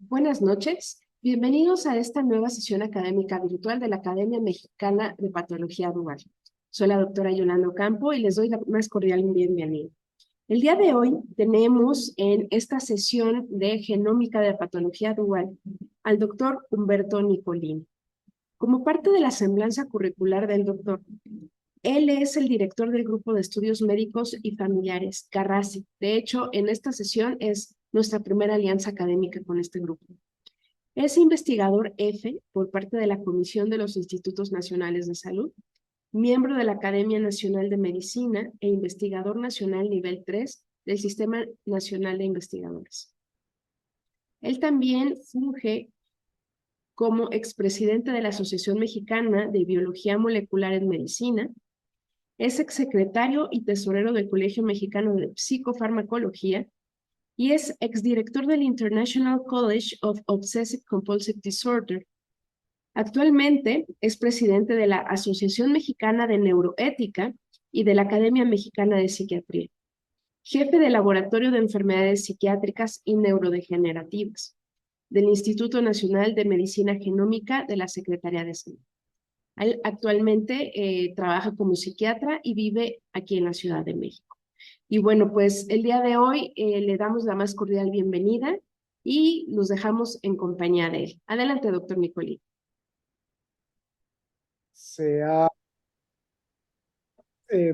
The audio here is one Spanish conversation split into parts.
Buenas noches. Bienvenidos a esta nueva sesión académica virtual de la Academia Mexicana de Patología Dual. Soy la doctora Yolanda Ocampo y les doy la más cordial bienvenida. El día de hoy tenemos en esta sesión de Genómica de Patología Dual al doctor Humberto Nicolini. Como parte de la semblanza curricular del doctor, él es el director del Grupo de Estudios Médicos y Familiares, CARRASI. De hecho, en esta sesión es nuestra primera alianza académica con este grupo. Es investigador F por parte de la Comisión de los Institutos Nacionales de Salud, miembro de la Academia Nacional de Medicina e investigador nacional nivel 3 del Sistema Nacional de Investigadores. Él también funge como expresidente de la Asociación Mexicana de Biología Molecular en Medicina, es exsecretario y tesorero del Colegio Mexicano de Psicofarmacología y es exdirector del International College of Obsessive Compulsive Disorder. Actualmente es presidente de la Asociación Mexicana de Neuroética y de la Academia Mexicana de Psiquiatría, jefe de Laboratorio de Enfermedades Psiquiátricas y Neurodegenerativas del Instituto Nacional de Medicina Genómica de la Secretaría de Salud. Él actualmente trabaja como psiquiatra y vive aquí en la Ciudad de México. Y bueno, pues el día de hoy le damos la más cordial bienvenida y nos dejamos en compañía de él. Adelante, doctor Nicolí. Se ha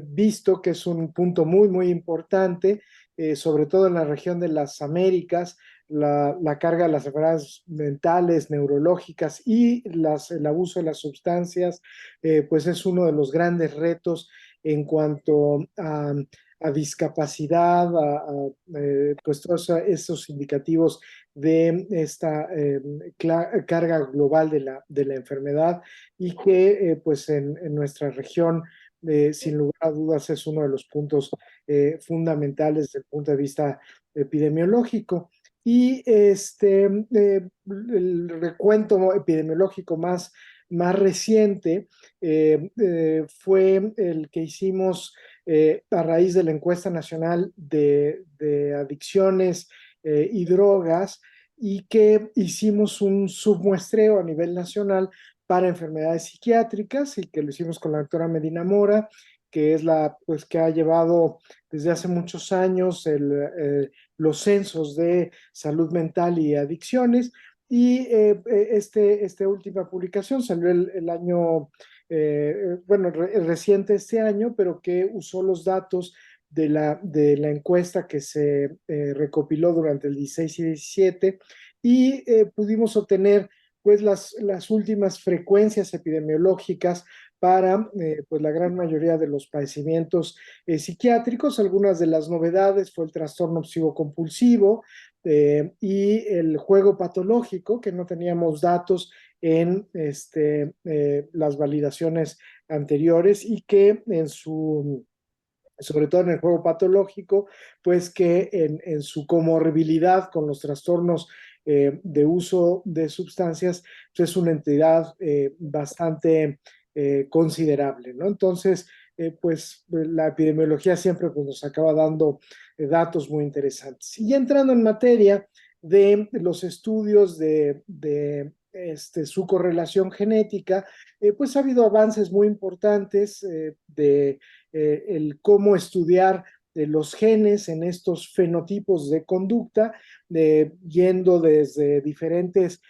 visto que es un punto muy importante, sobre todo en la región de las Américas, la carga de las enfermedades mentales, neurológicas y el abuso de las sustancias, pues es uno de los grandes retos en cuanto a discapacidad, pues todos esos indicativos de esta carga global de la enfermedad y que pues en nuestra región sin lugar a dudas es uno de los puntos fundamentales desde el punto de vista epidemiológico. Y el recuento epidemiológico más reciente fue el que hicimos a raíz de la encuesta nacional de adicciones y drogas, y que hicimos un submuestreo a nivel nacional para enfermedades psiquiátricas y que lo hicimos con la doctora Medina Mora, que es pues que ha llevado desde hace muchos años los censos de salud mental y adicciones. Y esta última publicación salió el año, bueno, reciente este año, pero que usó los datos de la encuesta que se recopiló durante el 16 y 17 y pudimos obtener pues las últimas frecuencias epidemiológicas para pues la gran mayoría de los padecimientos psiquiátricos. Algunas de las novedades fue el trastorno obsesivo compulsivo y el juego patológico, que no teníamos datos en las validaciones anteriores y que sobre todo en el juego patológico, pues que en su comorbilidad con los trastornos de uso de sustancias, pues es una entidad bastante considerable, ¿no? Entonces, pues la epidemiología siempre pues, nos acaba dando datos muy interesantes. Y entrando en materia de los estudios su correlación genética, pues ha habido avances muy importantes el cómo estudiar los genes en estos fenotipos de conducta, yendo desde diferentes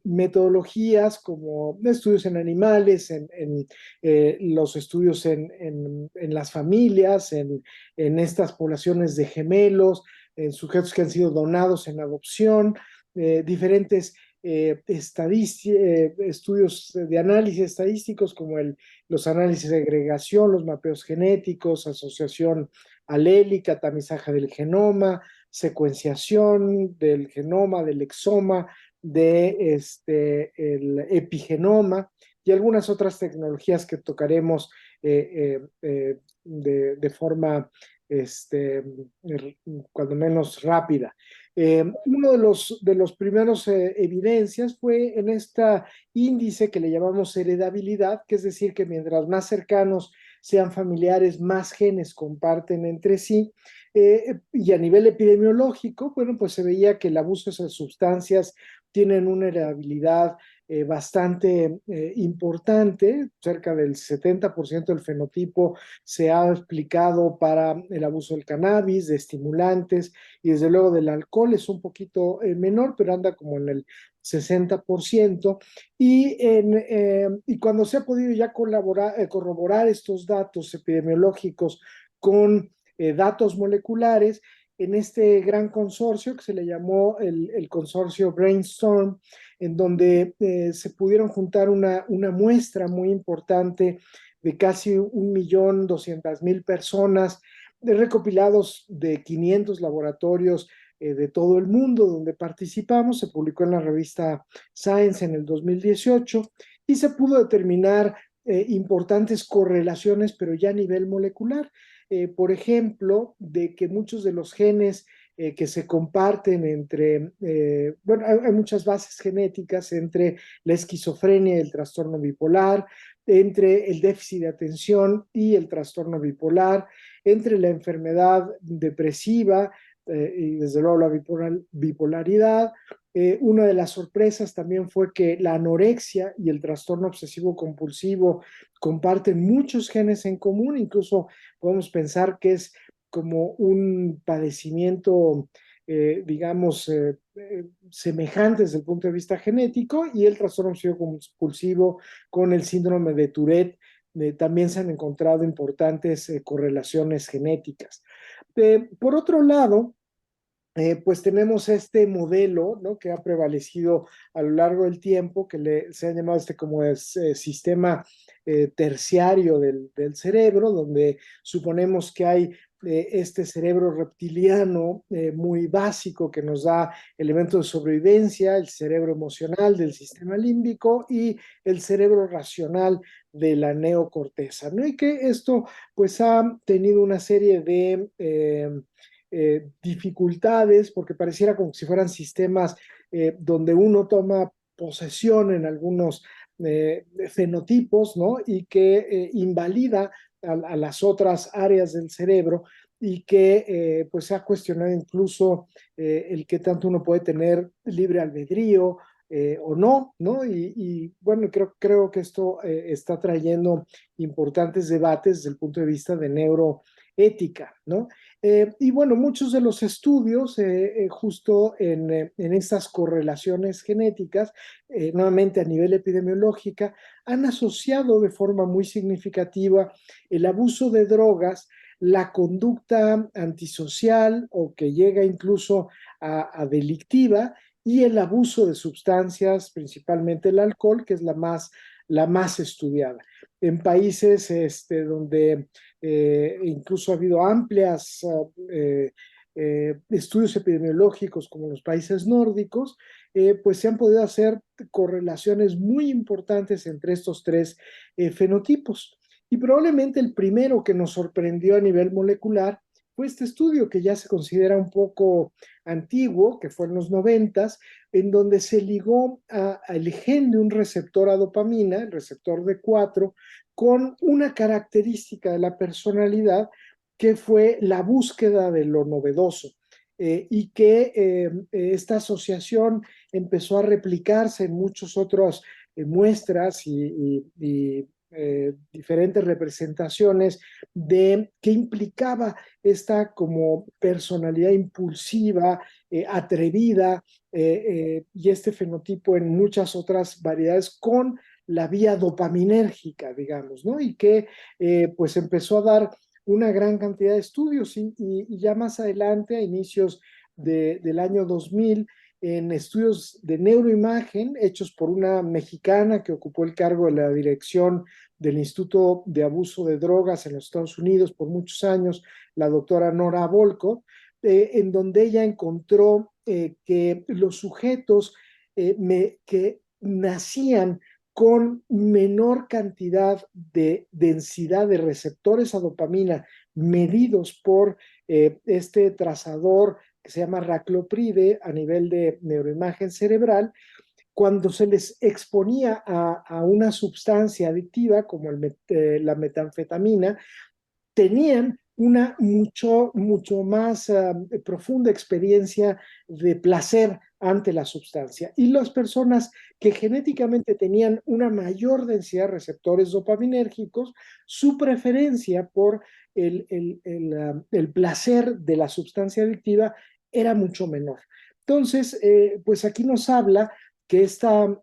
metodologías como estudios en animales, los estudios en las familias, en estas poblaciones de gemelos, en sujetos que han sido donados en adopción, diferentes estudios de análisis estadísticos como los análisis de agregación, los mapeos genéticos, asociación alélica, tamizaje del genoma, secuenciación del genoma, del exoma, el epigenoma y algunas otras tecnologías que tocaremos de forma cuando menos rápida. Uno de los primeros evidencias fue en este índice que le llamamos heredabilidad, que es decir, que mientras más cercanos sean familiares, más genes comparten entre sí. Y a nivel epidemiológico, bueno, pues se veía que el abuso de esas sustancias tienen una heredabilidad bastante importante. Cerca del 70% del fenotipo se ha explicado para el abuso del cannabis, de estimulantes, y desde luego del alcohol es un poquito menor, pero anda como en el 60%. Y cuando se ha podido ya corroborar estos datos epidemiológicos con datos moleculares, en este gran consorcio que se le llamó el consorcio Brainstorm, en donde se pudieron juntar una muestra muy importante de casi 1.200.000 personas, de recopilados de 500 laboratorios de todo el mundo donde participamos. Se publicó en la revista Science en el 2018 y se pudo determinar importantes correlaciones, pero ya a nivel molecular. Por ejemplo, de que muchos de los genes que se comparten entre, bueno, hay muchas bases genéticas entre la esquizofrenia y el trastorno bipolar, entre el déficit de atención y el trastorno bipolar, entre la enfermedad depresiva y desde luego la bipolaridad. Una de las sorpresas también fue que la anorexia y el trastorno obsesivo compulsivo comparten muchos genes en común. Incluso podemos pensar que es como un padecimiento, digamos, semejante desde el punto de vista genético. Y el trastorno obsesivo compulsivo con el síndrome de Tourette, también se han encontrado importantes correlaciones genéticas. Por otro lado, pues tenemos este modelo, ¿no?, que ha prevalecido a lo largo del tiempo, que se ha llamado como sistema terciario del cerebro, donde suponemos que hay este cerebro reptiliano muy básico que nos da elementos de sobrevivencia, el cerebro emocional del sistema límbico y el cerebro racional de la neocorteza, ¿no? Y que esto pues ha tenido una serie de dificultades, porque pareciera como si fueran sistemas donde uno toma posesión en algunos fenotipos, ¿no? Y que invalida a las otras áreas del cerebro, y que pues se ha cuestionado incluso el que tanto uno puede tener libre albedrío o no, ¿no? Bueno, creo que esto está trayendo importantes debates desde el punto de vista de neuroética, ¿no? Y bueno, muchos de los estudios justo en estas correlaciones genéticas, nuevamente a nivel epidemiológica, han asociado de forma muy significativa el abuso de drogas, la conducta antisocial o que llega incluso a delictiva, y el abuso de sustancias, principalmente el alcohol, que es la más estudiada. En países donde incluso ha habido amplias estudios epidemiológicos como los países nórdicos, pues se han podido hacer correlaciones muy importantes entre estos tres fenotipos. Y probablemente el primero que nos sorprendió a nivel molecular fue este estudio, que ya se considera un poco antiguo, que fue en los 90, en donde se ligó al gen de un receptor a dopamina, el receptor D4, con una característica de la personalidad que fue la búsqueda de lo novedoso. Y que esta asociación empezó a replicarse en muchas otras muestras y diferentes representaciones de qué implicaba esta como personalidad impulsiva, atrevida, y este fenotipo en muchas otras variedades con la vía dopaminérgica, digamos, ¿no? Y que pues empezó a dar una gran cantidad de estudios, y ya más adelante, a inicios del año 2000, en estudios de neuroimagen hechos por una mexicana que ocupó el cargo de la dirección del Instituto de Abuso de Drogas en los Estados Unidos por muchos años, la doctora Nora Volkow, en donde ella encontró que los sujetos que nacían con menor cantidad de densidad de receptores a dopamina medidos por este trazador que se llama raclopride a nivel de neuroimagen cerebral, cuando se les exponía a una sustancia adictiva como la metanfetamina, tenían una mucho más profunda experiencia de placer ante la sustancia. Y las personas que genéticamente tenían una mayor densidad de receptores dopaminérgicos, su preferencia por el placer de la sustancia adictiva era mucho menor. Entonces, pues aquí nos habla que esta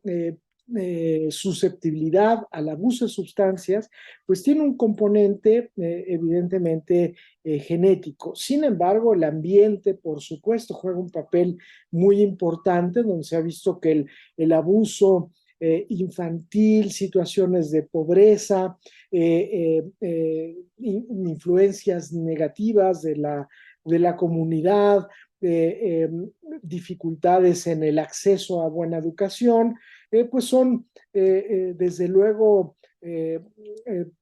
susceptibilidad al abuso de sustancias pues tiene un componente evidentemente genético. Sin embargo, el ambiente, por supuesto, juega un papel muy importante, donde se ha visto que el abuso infantil, situaciones de pobreza, influencias negativas de la comunidad, eh, eh, dificultades en el acceso a buena educación, pues son desde luego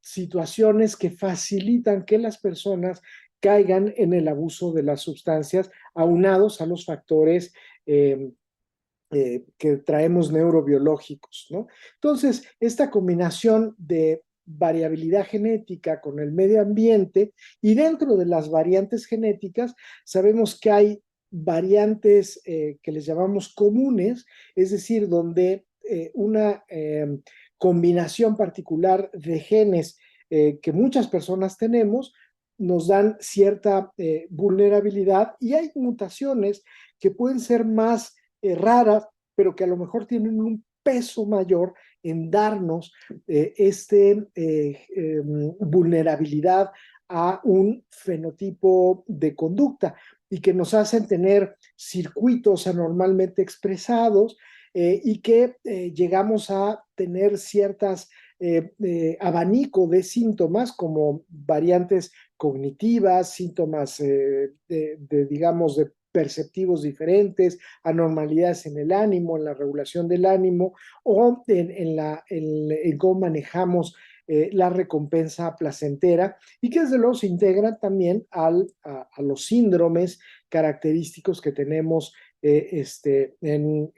situaciones que facilitan que las personas caigan en el abuso de las sustancias, aunados a los factores que traemos neurobiológicos, ¿no? Entonces, esta combinación de variabilidad genética con el medio ambiente y dentro de las variantes genéticas sabemos que hay variantes que les llamamos comunes, es decir, donde una combinación particular de genes que muchas personas tenemos nos dan cierta vulnerabilidad y hay mutaciones que pueden ser más raras, pero que a lo mejor tienen un peso mayor en darnos vulnerabilidad a un fenotipo de conducta y que nos hacen tener circuitos anormalmente expresados y que llegamos a tener ciertas abanico de síntomas como variantes cognitivas, síntomas digamos, de perceptivos diferentes, anormalidades en el ánimo, en la regulación del ánimo o en cómo manejamos la recompensa placentera y que desde luego se integran también a los síndromes característicos que tenemos en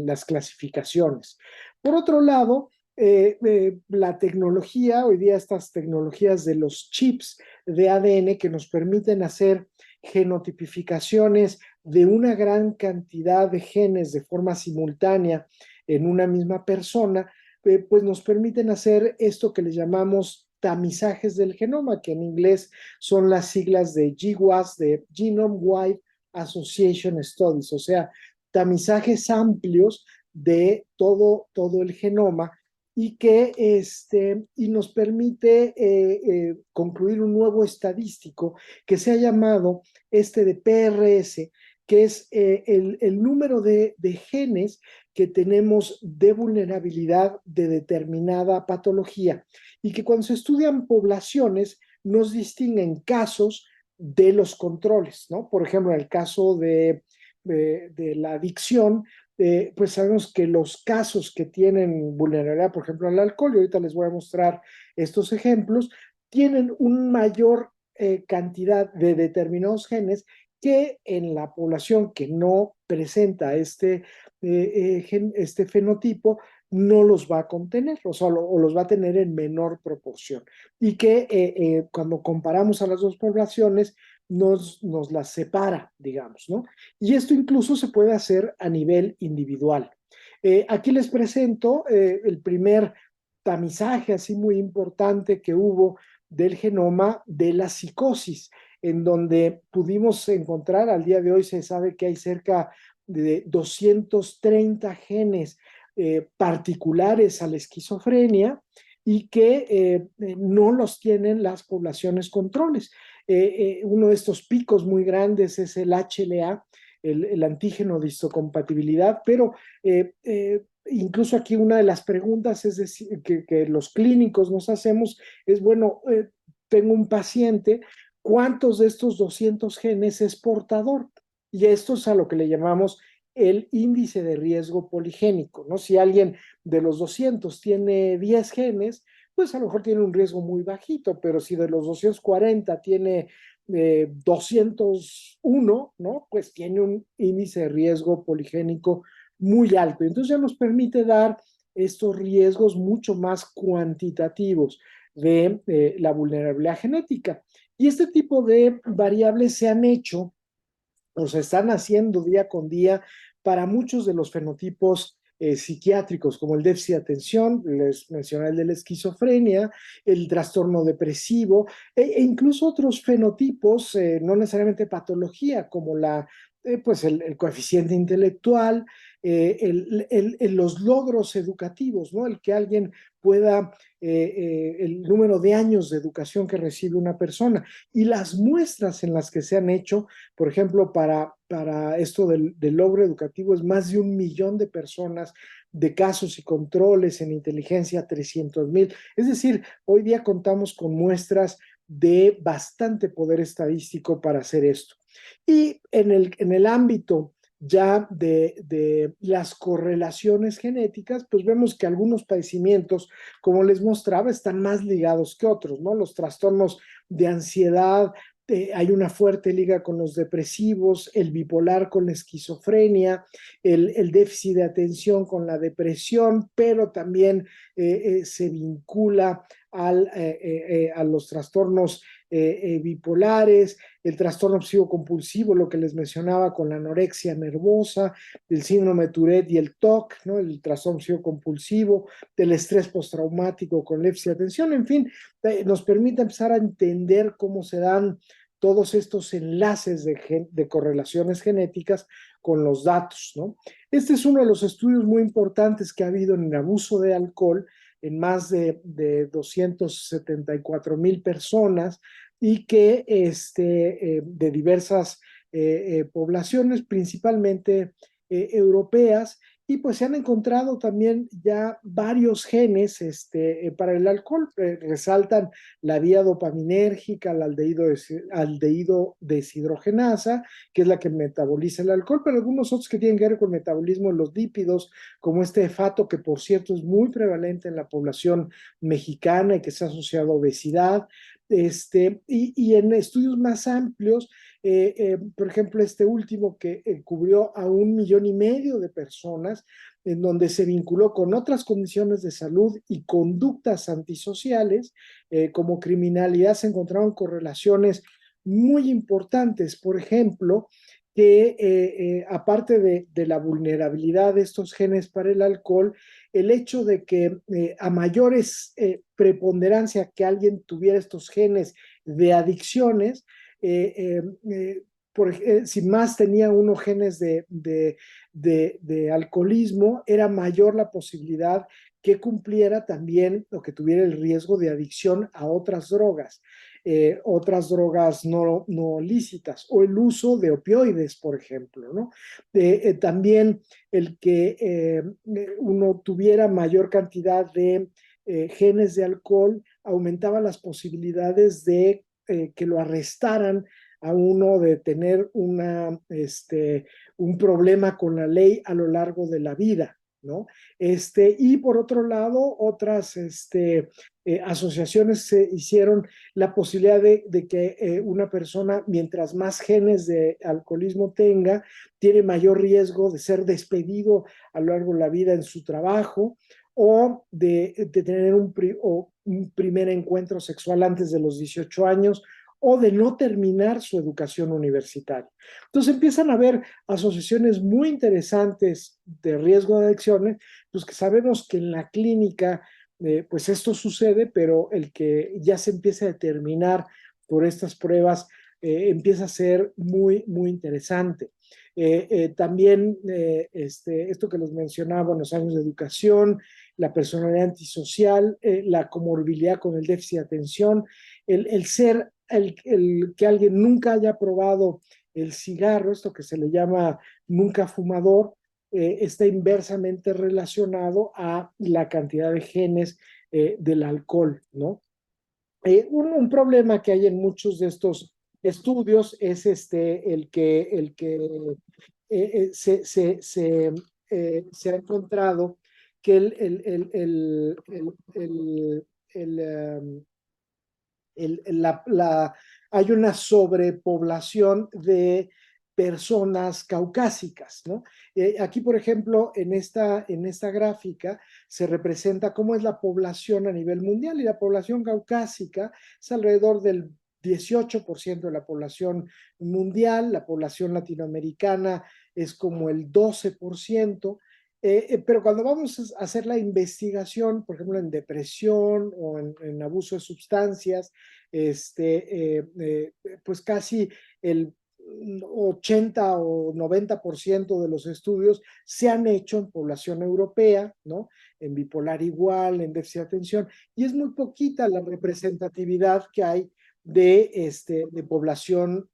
las clasificaciones. Por otro lado, la tecnología, hoy día estas tecnologías de los chips de ADN que nos permiten hacer genotipificaciones de una gran cantidad de genes de forma simultánea en una misma persona, pues nos permiten hacer esto que le llamamos tamizajes del genoma, que en inglés son las siglas de GWAS, de Genome Wide Association Studies, o sea, tamizajes amplios de todo el genoma y que y nos permite concluir un nuevo estadístico que se ha llamado de PRS, que es el número de genes que tenemos de vulnerabilidad de determinada patología y que cuando se estudian poblaciones nos distinguen casos de los controles, ¿no? Por ejemplo, en el caso de la adicción, pues sabemos que los casos que tienen vulnerabilidad, por ejemplo, al alcohol, y ahorita les voy a mostrar estos ejemplos, tienen un mayor cantidad de determinados genes que en la población que no presenta este fenotipo no los va a contener, o sea, o los va a tener en menor proporción. Y que cuando comparamos a las dos poblaciones, nos las separa, digamos, ¿no? Y esto incluso se puede hacer a nivel individual. Aquí les presento el primer tamizaje así muy importante que hubo del genoma de la psicosis, en donde pudimos encontrar, al día de hoy se sabe que hay cerca de 230 genes particulares a la esquizofrenia y que no los tienen las poblaciones controles. Uno de estos picos muy grandes es el HLA, el antígeno de histocompatibilidad, pero incluso aquí una de las preguntas es decir, que los clínicos nos hacemos es, bueno, tengo un paciente, ¿cuántos de estos 200 genes es portador? Y esto es a lo que le llamamos el índice de riesgo poligénico, ¿no? Si alguien de los 200 tiene 10 genes, pues a lo mejor tiene un riesgo muy bajito, pero si de los 240 tiene 201, ¿no? Pues tiene un índice de riesgo poligénico muy alto. Entonces ya nos permite dar estos riesgos mucho más cuantitativos de la vulnerabilidad genética. Y este tipo de variables se han hecho o se están haciendo día con día para muchos de los fenotipos psiquiátricos, como el déficit de atención, les mencioné el de la esquizofrenia, el trastorno depresivo, incluso otros fenotipos, no necesariamente patología, como pues el coeficiente intelectual, los logros educativos, ¿no? El que alguien pueda, el número de años de educación que recibe una persona y las muestras en las que se han hecho, por ejemplo, para esto del logro educativo es más de 1 millón de personas, de casos y controles en inteligencia 300,000. Es decir, hoy día contamos con muestras de bastante poder estadístico para hacer esto. Y en el ámbito ya de las correlaciones genéticas, pues vemos que algunos padecimientos, como les mostraba, están más ligados que otros, ¿no? Los trastornos de ansiedad, hay una fuerte liga con los depresivos, el bipolar con la esquizofrenia, el déficit de atención con la depresión, pero también se vincula a los trastornos bipolares, el trastorno obsesivo compulsivo, lo que les mencionaba con la anorexia nervosa, el síndrome de Tourette y el TOC, ¿no? El trastorno obsesivo compulsivo, del estrés postraumático con déficit de atención, en fin, nos permite empezar a entender cómo se dan todos estos enlaces de correlaciones genéticas con los datos, ¿no? Este es uno de los estudios muy importantes que ha habido en el abuso de alcohol en más de 274,000 personas y que de diversas poblaciones, principalmente europeas, y pues se han encontrado también ya varios genes para el alcohol. Resaltan la vía dopaminérgica, la aldehído deshidrogenasa, que es la que metaboliza el alcohol, pero algunos otros que tienen que ver con el metabolismo de los lípidos, como este fato, que por cierto es muy prevalente en la población mexicana y que se ha asociado a obesidad. Y en estudios más amplios, por ejemplo, este último que cubrió a 1,5 millones de personas, en donde se vinculó con otras condiciones de salud y conductas antisociales, como criminalidad, se encontraron correlaciones muy importantes. Por ejemplo, que aparte de la vulnerabilidad de estos genes para el alcohol, el hecho de que a mayores preponderancia que alguien tuviera estos genes de adicciones, eh, eh, si más tenía uno genes de alcoholismo, era mayor la posibilidad que cumpliera también o que tuviera el riesgo de adicción a otras drogas no lícitas, o el uso de opioides, por ejemplo, ¿no? También el que uno tuviera mayor cantidad de genes de alcohol aumentaba las posibilidades de que lo arrestaran a uno, de tener un problema con la ley a lo largo de la vida, ¿no? Y por otro lado, otras asociaciones se hicieron la posibilidad de que una persona, mientras más genes de alcoholismo tenga, tiene mayor riesgo de ser despedido a lo largo de la vida en su trabajo, o de tener un primer encuentro sexual antes de los 18 años, o de no terminar su educación universitaria. Entonces empiezan a haber asociaciones muy interesantes de riesgo de adicciones, pues que sabemos que en la clínica, pues esto sucede, pero el que ya se empiece a determinar por estas pruebas empieza a ser muy, muy interesante. También esto que les mencionaba, los años de educación, la personalidad antisocial, la comorbilidad con el déficit de atención, el que alguien nunca haya probado el cigarro, esto que se le llama nunca fumador, está inversamente relacionado a la cantidad de genes del alcohol, ¿no? Un problema que hay en muchos de estos estudios es el que se ha encontrado que el, el- la- la- hay una sobrepoblación de personas caucásicas, ¿no? Aquí, por ejemplo, en esta gráfica se representa cómo es la población a nivel mundial, y la población caucásica es alrededor del 18% de la población mundial. La población latinoamericana es como el 12%. Pero cuando vamos a hacer la investigación, por ejemplo, en depresión o en abuso de sustancias, pues casi el 80 o 90% de los estudios se han hecho en población europea, ¿no? En bipolar igual, en déficit de atención, y es muy poquita la representatividad que hay de población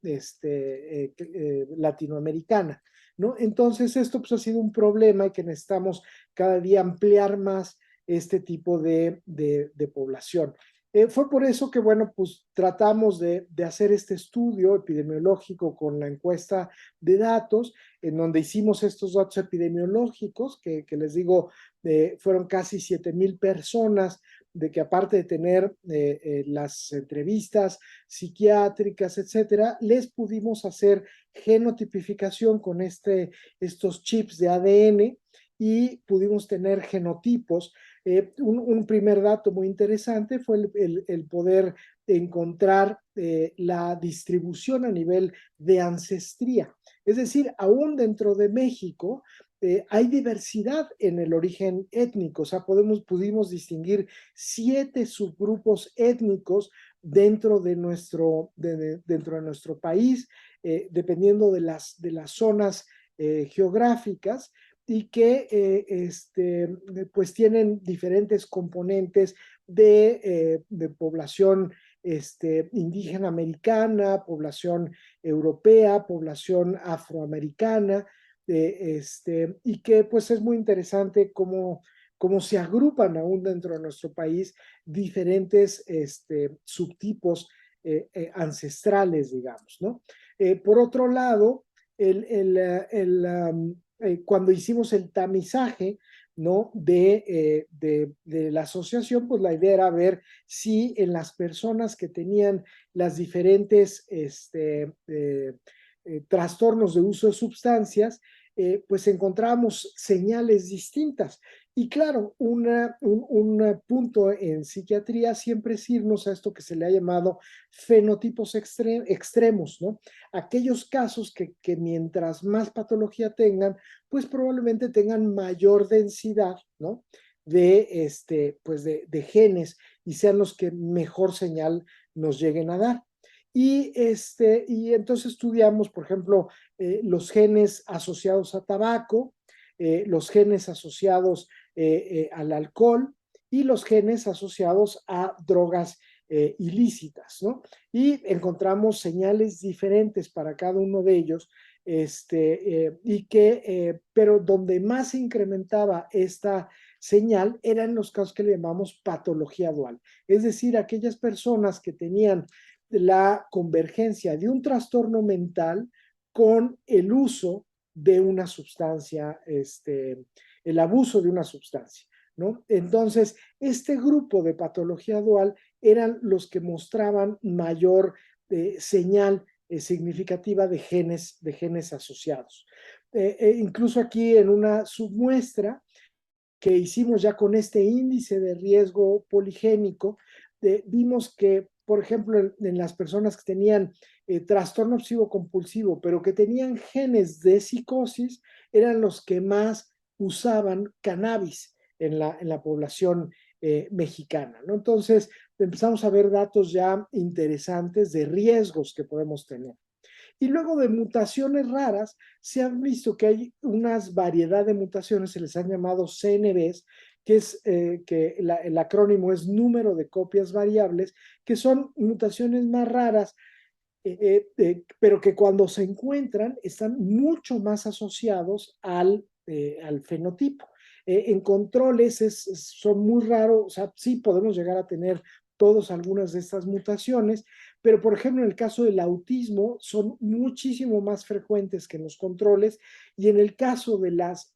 latinoamericana, ¿no? Entonces, esto pues, ha sido un problema y que necesitamos cada día ampliar más este tipo de población. Fue por eso que, bueno, pues tratamos de hacer este estudio epidemiológico con la encuesta de datos, en donde hicimos estos datos epidemiológicos, que les digo, fueron casi 7,000 personas, de que aparte de tener las entrevistas psiquiátricas, etcétera, les pudimos hacer genotipificación con estos chips de ADN y pudimos tener genotipos. Un primer dato muy interesante fue el poder encontrar la distribución a nivel de ancestría. Es decir, aún dentro de México hay diversidad en el origen étnico. O sea, pudimos distinguir 7 subgrupos étnicos dentro de nuestro país, dependiendo de las zonas geográficas, y que pues tienen diferentes componentes de población indígena americana, población europea, población afroamericana, y que pues es muy interesante cómo se agrupan aún dentro de nuestro país diferentes subtipos ancestrales, digamos, ¿no? Por otro lado, cuando hicimos el tamizaje, ¿no? de la asociación, pues la idea era ver si en las personas que tenían las diferentes trastornos de uso de sustancias, pues encontrábamos señales distintas. Y claro, un punto en psiquiatría siempre es irnos a esto que se le ha llamado fenotipos extremos, ¿no? Aquellos casos que mientras más patología tengan, pues probablemente tengan mayor densidad, ¿no? Pues de genes, y sean los que mejor señal nos lleguen a dar. Y entonces estudiamos, por ejemplo, los genes asociados a tabaco, los genes asociados al alcohol y los genes asociados a drogas ilícitas, ¿no? Y encontramos señales diferentes para cada uno de ellos, pero donde más se incrementaba esta señal eran los casos que le llamamos patología dual, es decir, aquellas personas que tenían la convergencia de un trastorno mental con el uso de una sustancia, el abuso de una sustancia, ¿no? Entonces, este grupo de patología dual eran los que mostraban mayor señal significativa de genes asociados. Incluso aquí en una submuestra que hicimos ya con este índice de riesgo poligénico, vimos que, por ejemplo, en las personas que tenían trastorno obsesivo compulsivo, pero que tenían genes de psicosis, eran los que más usaban cannabis en la población mexicana, ¿no? Entonces, empezamos a ver datos ya interesantes de riesgos que podemos tener. Y luego de mutaciones raras, se han visto que hay una variedad de mutaciones, se les han llamado CNVs, que es el acrónimo es número de copias variables, que son mutaciones más raras, pero que cuando se encuentran están mucho más asociados al fenotipo. En controles son muy raros, o sea, sí podemos llegar a tener todos algunas de estas mutaciones, pero por ejemplo en el caso del autismo son muchísimo más frecuentes que en los controles, y en el caso de las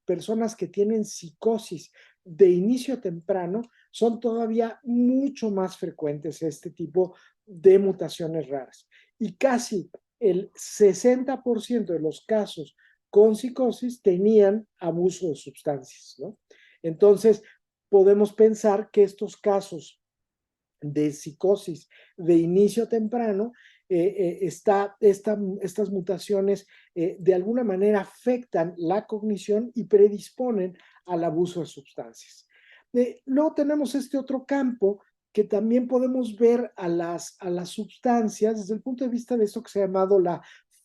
personas que tienen psicosis de inicio temprano son todavía mucho más frecuentes este tipo de mutaciones raras. Y casi el 60% de los casos con psicosis tenían abuso de sustancias, ¿no? Entonces, podemos pensar que estos casos de psicosis de inicio temprano, estas mutaciones de alguna manera afectan la cognición y predisponen al abuso de sustancias. Luego tenemos este otro campo que también podemos ver a las sustancias desde el punto de vista de esto que se ha llamado la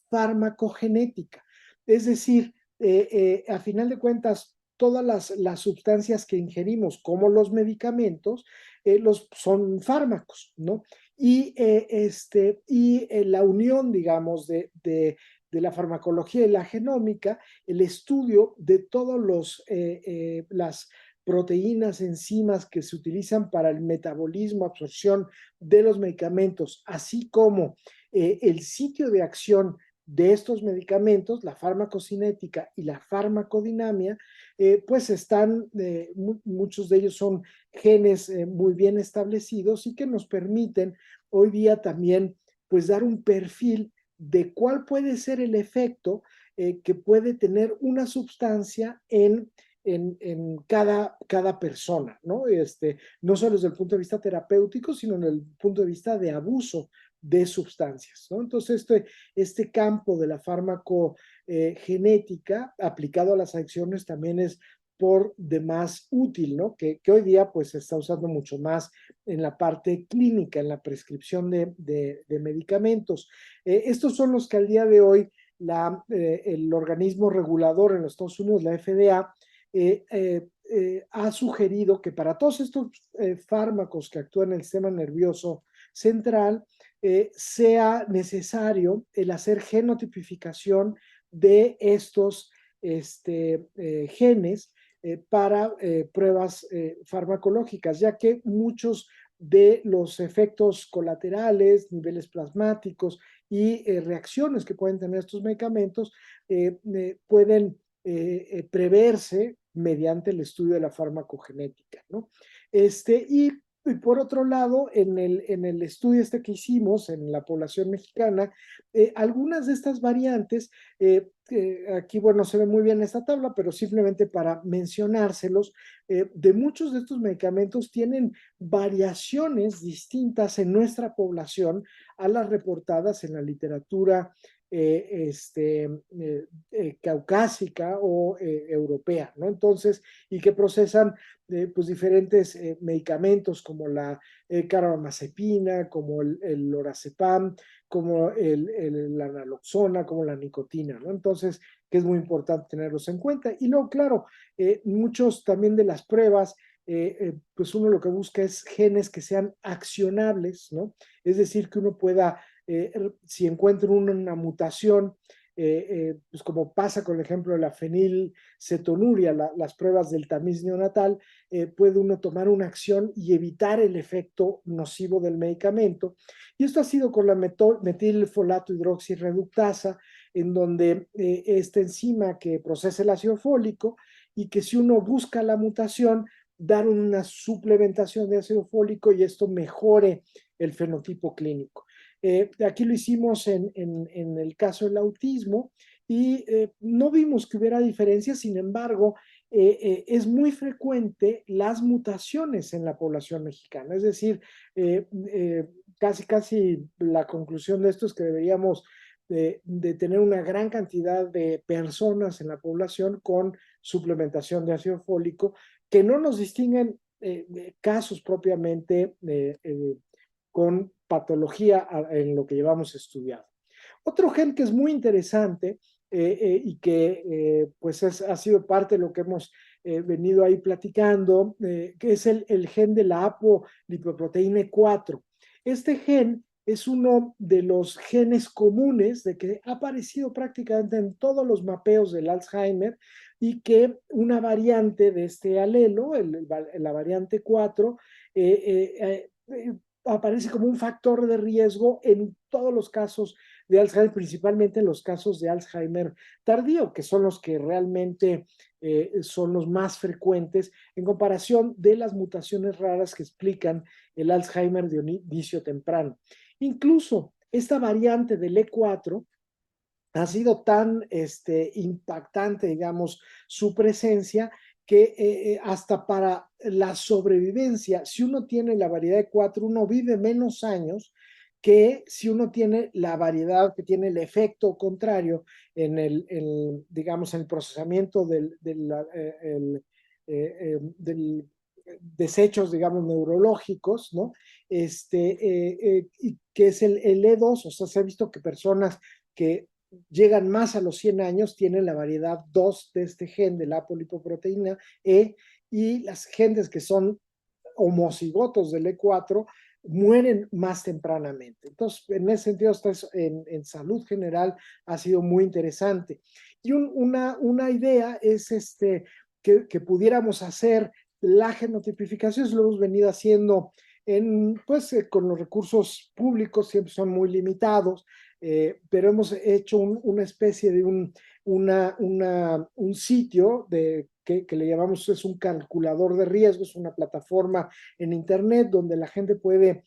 farmacogenética. Es decir, a final de cuentas, todas las sustancias que ingerimos, como los medicamentos, son fármacos, ¿no? La unión, digamos, de la farmacología y la genómica, el estudio de todas las proteínas, enzimas que se utilizan para el metabolismo, absorción de los medicamentos, así como el sitio de acción de estos medicamentos, la farmacocinética y la farmacodinamia, pues muchos de ellos son genes muy bien establecidos y que nos permiten hoy día también pues dar un perfil de cuál puede ser el efecto que puede tener una sustancia en cada persona, ¿no? No solo desde el punto de vista terapéutico, sino en el punto de vista de abuso de sustancias, ¿no? Entonces, este campo de la farmacogenética aplicado a las adicciones también es por demás útil, ¿no? Que hoy día pues se está usando mucho más en la parte clínica, en la prescripción de medicamentos. Estos son los que al día de hoy el organismo regulador en los Estados Unidos, la FDA, ha sugerido que para todos estos fármacos que actúan en el sistema nervioso central, sea necesario el hacer genotipificación de estos genes para pruebas farmacológicas, ya que muchos de los efectos colaterales, niveles plasmáticos y reacciones que pueden tener estos medicamentos pueden preverse mediante el estudio de la farmacogenética, ¿no? Y por otro lado, en el estudio que hicimos en la población mexicana, algunas de estas variantes, aquí, bueno, se ve muy bien esta tabla, pero simplemente para mencionárselos, de muchos de estos medicamentos tienen variaciones distintas en nuestra población a las reportadas en la literatura caucásica o europea, ¿no? Entonces, y que procesan pues diferentes medicamentos como la carbamazepina, como el lorazepam, como la naloxona, como la nicotina, ¿no? Entonces, que es muy importante tenerlos en cuenta. Y luego, claro, muchos también de las pruebas, pues uno lo que busca es genes que sean accionables, ¿no? Es decir, que uno pueda, si encuentra una mutación, pues como pasa con el ejemplo de la fenilcetonuria, las pruebas del tamiz neonatal, puede uno tomar una acción y evitar el efecto nocivo del medicamento. Y esto ha sido con la metilfolato hidroxirreductasa, en donde esta enzima que procesa el ácido fólico y que si uno busca la mutación, dar una suplementación de ácido fólico y esto mejore el fenotipo clínico. Aquí lo hicimos en el caso del autismo y no vimos que hubiera diferencias, sin embargo, es muy frecuente las mutaciones en la población mexicana. Es decir, casi la conclusión de esto es que deberíamos de tener una gran cantidad de personas en la población con suplementación de ácido fólico que no nos distinguen casos propiamente con patología en lo que llevamos estudiado. Otro gen que es muy interesante y que pues ha sido parte de lo que hemos venido ahí platicando, que es el gen de la apolipoproteína 4. Este gen es uno de los genes comunes de que ha aparecido prácticamente en todos los mapeos del Alzheimer y que una variante de este alelo, la variante 4, aparece como un factor de riesgo en todos los casos de Alzheimer, principalmente en los casos de Alzheimer tardío, que son los que realmente son los más frecuentes en comparación de las mutaciones raras que explican el Alzheimer de inicio temprano. Incluso esta variante del E4 ha sido tan impactante, digamos, su presencia, que hasta para la sobrevivencia, si uno tiene la variedad de 4, uno vive menos años que si uno tiene la variedad que tiene el efecto contrario digamos, en el procesamiento del desechos, digamos, neurológicos, ¿no? Y que es el E2, o sea, se ha visto que personas que llegan más a los 100 años tienen la variedad 2 de este gen de la apolipoproteína E, y las gentes que son homocigotos del E4 mueren más tempranamente. Entonces, en ese sentido, en salud general ha sido muy interesante. Y una idea es que pudiéramos hacer la genotipificación, lo hemos venido haciendo con los recursos públicos, siempre son muy limitados, pero hemos hecho una especie de un sitio que le llamamos, es un calculador de riesgos, una plataforma en internet donde la gente puede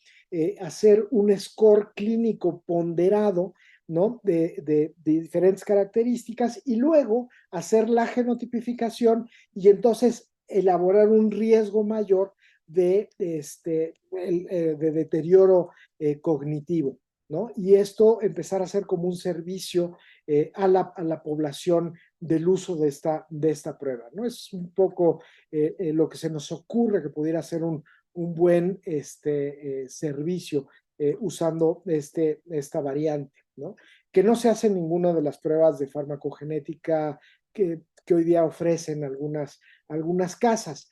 hacer un score clínico ponderado, ¿no? De diferentes características, y luego hacer la genotipificación y entonces elaborar un riesgo mayor de deterioro cognitivo, ¿no? Y esto empezar a ser como un servicio a la población del uso de esta prueba, ¿no? Es un poco lo que se nos ocurre que pudiera ser un buen servicio usando esta variante, ¿no? Que no se hace ninguna de las pruebas de farmacogenética que hoy día ofrecen algunas casas.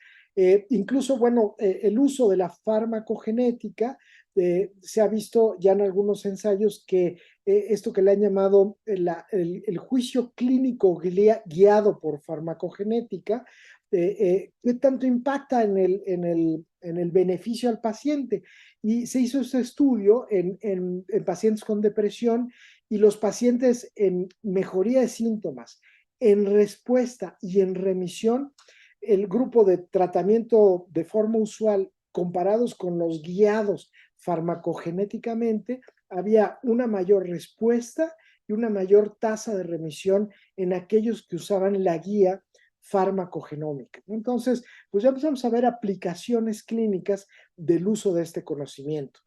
Incluso, bueno, el uso de la farmacogenética se ha visto ya en algunos ensayos que esto que le han llamado el juicio clínico guiado por farmacogenética, qué tanto impacta en el beneficio al paciente. Y se hizo este estudio en pacientes con depresión, y los pacientes en mejoría de síntomas, en respuesta y en remisión, el grupo de tratamiento de forma usual comparados con los guiados farmacogenéticamente, había una mayor respuesta y una mayor tasa de remisión en aquellos que usaban la guía farmacogenómica. Entonces, pues ya empezamos a ver aplicaciones clínicas del uso de este conocimiento.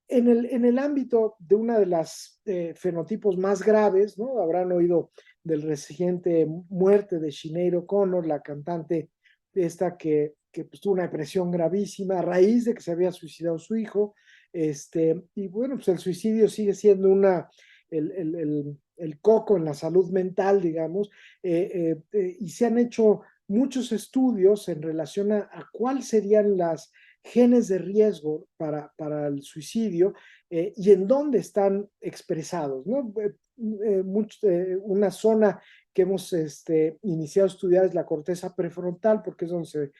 En el ámbito de una de las fenotipos más graves, ¿no? Habrán oído del reciente muerte de Sinead O'Connor, la cantante esta que pues, tuvo una depresión gravísima a raíz de que se había suicidado su hijo. Y bueno, pues el suicidio sigue siendo el coco en la salud mental, digamos, y se han hecho muchos estudios en relación a cuáles serían las genes de riesgo para el suicidio y en dónde están expresados, ¿no? Una zona que hemos iniciado a estudiar es la corteza prefrontal, porque es donde se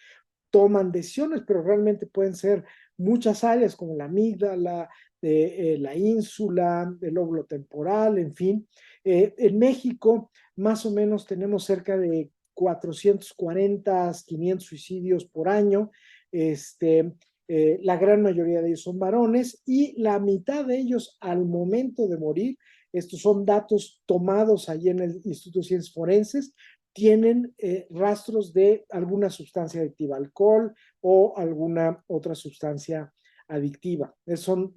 toman decisiones, pero realmente pueden ser muchas áreas como la amígdala, la ínsula, el lóbulo temporal, en fin. En México, más o menos tenemos cerca de 440, 500 suicidios por año. La gran mayoría de ellos son varones, y la mitad de ellos al momento de morir, estos son datos tomados allí en el Instituto de Ciencias Forenses, tienen rastros de alguna sustancia adictiva, alcohol o alguna otra sustancia adictiva. Son